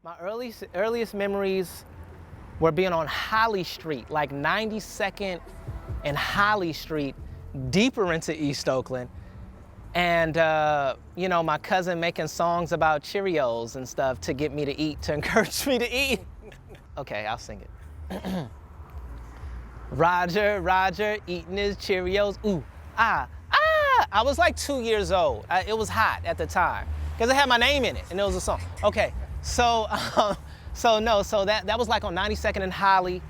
My earliest memories were being on Holly Street, like 92nd and Holly Street, deeper into East Oakland. And, my cousin making songs about Cheerios and stuff to get me to eat, to encourage me to eat. Okay, I'll sing it. Roger, eating his Cheerios, ooh, ah. I was like 2 years old. It was hot at the time, because it had my name in it, and it was a song. Okay, so that was like on 92nd and Holly.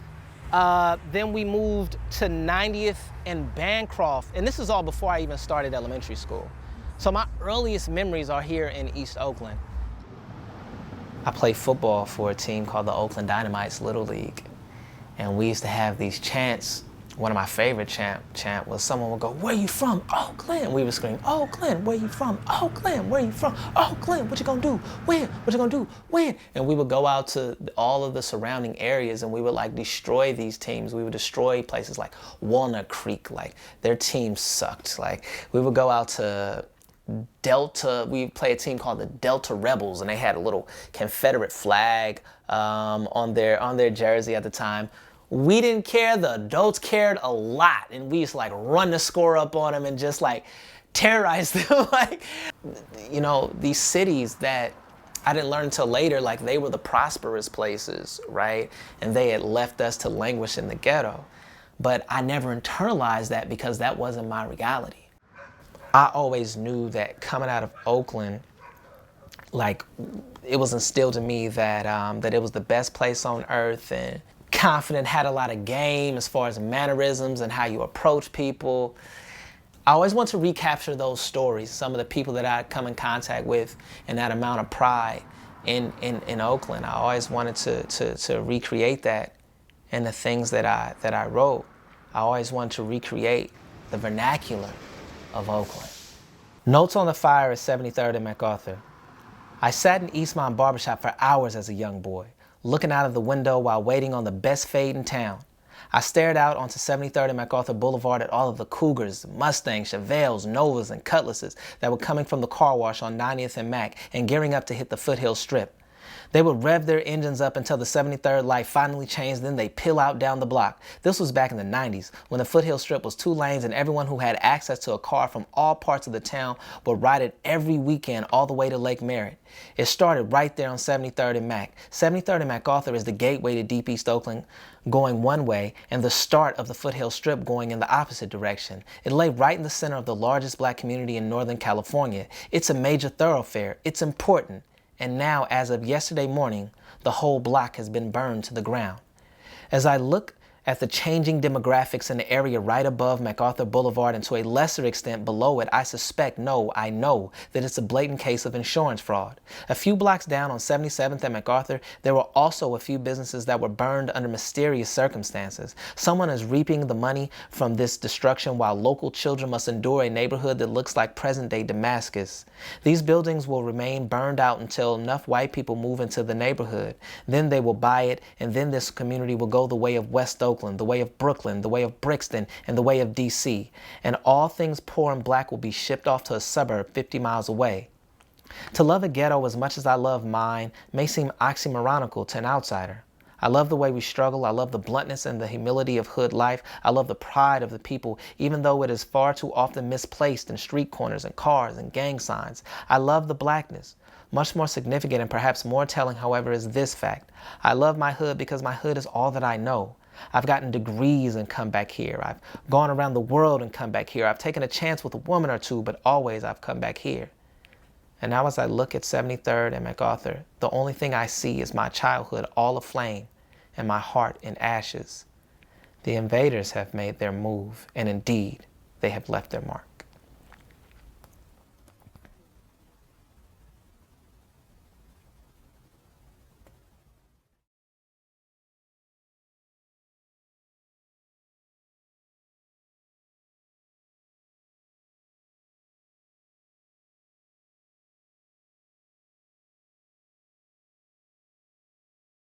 Then we moved to 90th and Bancroft, and this is all before I even started elementary school. So my earliest memories are here in East Oakland. I played football for a team called the Oakland Dynamite's Little League, and we used to have these chants. One of my favorite chant was someone would go, "Where you from? Oakland." And we would scream, "Oakland, where you from? Oakland, where you from? Oakland, what you gonna do? When? What you gonna do? When?" And we would go out to all of the surrounding areas and we would like destroy these teams. We would destroy places like Walnut Creek, like their team sucked. Like we would go out to Delta, we play a team called the Delta Rebels, and they had a little Confederate flag on their jersey at the time. We didn't care, the adults cared a lot, and we used to like run the score up on them and just like terrorize them. Like, these cities that I didn't learn until later, like they were the prosperous places, right? And they had left us to languish in the ghetto. But I never internalized that because that wasn't my reality. I always knew that coming out of Oakland, like it was instilled in me that it was the best place on earth, and confident, had a lot of game as far as mannerisms and how you approach people. I always want to recapture those stories, some of the people that I come in contact with, and that amount of pride in Oakland. I always wanted to recreate that in the things that I wrote. I always wanted to recreate the vernacular of Oakland. Notes on the fire at 73rd and MacArthur. I sat in Eastmont Barbershop for hours as a young boy, looking out of the window while waiting on the best fade in town. I stared out onto 73rd and MacArthur Boulevard at all of the Cougars, Mustangs, Chevelles, Novas, and Cutlasses that were coming from the car wash on 90th and Mac and gearing up to hit the Foothill Strip. They would rev their engines up until the 73rd light finally changed, then they'd peel out down the block. This was back in the 90s, when the Foothill Strip was 2 lanes and everyone who had access to a car from all parts of the town would ride it every weekend all the way to Lake Merritt. It started right there on 73rd and Mac. 73rd and MacArthur is the gateway to Deep East Oakland going one way and the start of the Foothill Strip going in the opposite direction. It lay right in the center of the largest black community in Northern California. It's a major thoroughfare. It's important. And now, as of yesterday morning, the whole block has been burned to the ground. As I look at the changing demographics in the area right above MacArthur Boulevard and to a lesser extent below it, I know that it's a blatant case of insurance fraud. A few blocks down on 77th and MacArthur, there were also a few businesses that were burned under mysterious circumstances. Someone is reaping the money from this destruction while local children must endure a neighborhood that looks like present-day Damascus. These buildings will remain burned out until enough white people move into the neighborhood. Then they will buy it, and then this community will go the way of West Oakland, the way of Brooklyn, the way of Brixton, and the way of D.C. And all things poor and black will be shipped off to a suburb 50 miles away. To love a ghetto as much as I love mine may seem oxymoronical to an outsider. I love the way we struggle. I love the bluntness and the humility of hood life. I love the pride of the people, even though it is far too often misplaced in street corners and cars and gang signs. I love the blackness. Much more significant and perhaps more telling, however, is this fact. I love my hood because my hood is all that I know. I've gotten degrees and come back here. I've gone around the world and come back here. I've taken a chance with a woman or two, but always I've come back here. And now as I look at 73rd and MacArthur, the only thing I see is my childhood all aflame and my heart in ashes. The invaders have made their move, and indeed, they have left their mark.